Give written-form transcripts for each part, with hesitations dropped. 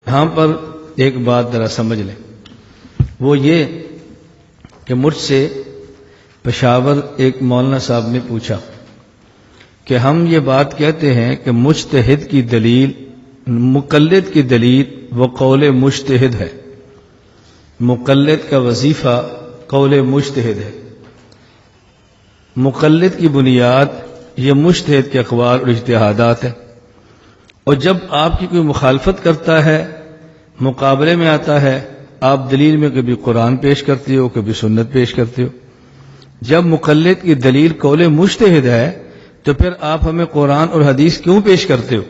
یہاں پر ایک بات ذرا سمجھ لیں، وہ یہ کہ مجھ سے پشاور ایک مولانا صاحب نے پوچھا کہ ہم یہ بات کہتے ہیں کہ مجتہد کی دلیل، مقلد کی دلیل وہ قول مجتہد ہے، مقلد کا وظیفہ قول مجتہد ہے، مقلد کی بنیاد یہ مجتہد کے اقوال اور اجتہادات ہیں، اور جب آپ کی کوئی مخالفت کرتا ہے، مقابلے میں آتا ہے، آپ دلیل میں کبھی قرآن پیش کرتے ہو، کبھی سنت پیش کرتے ہو۔ جب مقلد کی دلیل قول مجتہد ہے تو پھر آپ ہمیں قرآن اور حدیث کیوں پیش کرتے ہو؟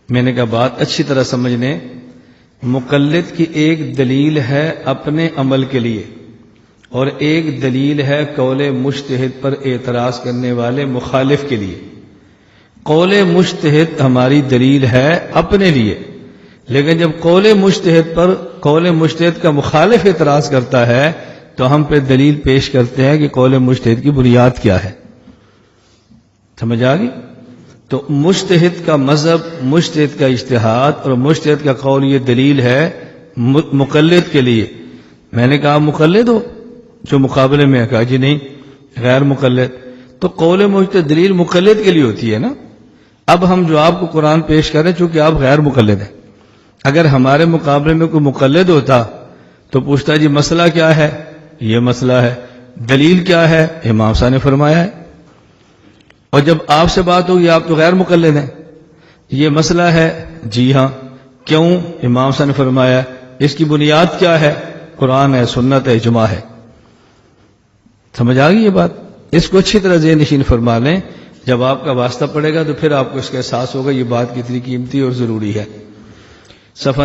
میں نے کہا بات اچھی طرح سمجھنے، مقلد کی ایک دلیل ہے اپنے عمل کے لیے اور ایک دلیل ہے قول مجتہد پر اعتراض کرنے والے مخالف کے لیے۔ قول مجتہد ہماری دلیل ہے اپنے لیے، لیکن جب قول مجتہد پر قول مجتہد کا مخالف اعتراض کرتا ہے تو ہم پہ دلیل پیش کرتے ہیں کہ قول مجتہد کی بنیاد کیا ہے۔ سمجھ آ گئی؟ تو مجتہد کا مذہب، مجتہد کا اجتہاد اور مجتہد کا قول یہ دلیل ہے مقلد کے لیے۔ میں نے کہا مقلد ہو جو مقابلے میں کہا جی نہیں غیر مقلد، تو قول مجتہد دلیل مقلد کے لیے ہوتی ہے نا۔ اب ہم جو آپ کو قرآن پیش کریں چونکہ آپ غیر مقلد ہیں، اگر ہمارے مقابلے میں کوئی مقلد ہوتا تو پوچھتا جی مسئلہ کیا ہے؟ یہ مسئلہ ہے، دلیل کیا ہے؟ امام صاحب نے فرمایا ہے۔ اور جب آپ سے بات ہوگی آپ تو غیر مقلد ہیں، یہ مسئلہ ہے، جی ہاں، کیوں؟ امام صاحب نے فرمایا۔ اس کی بنیاد کیا ہے؟ قرآن ہے، سنت ہے، اجماع ہے۔ سمجھ آ گئی یہ بات؟ اس کو اچھی طرح ذہن نشین فرما لیں، جب آپ کا واسطہ پڑے گا تو پھر آپ کو اس کا احساس ہوگا یہ بات کتنی قیمتی اور ضروری ہے۔ صفحہ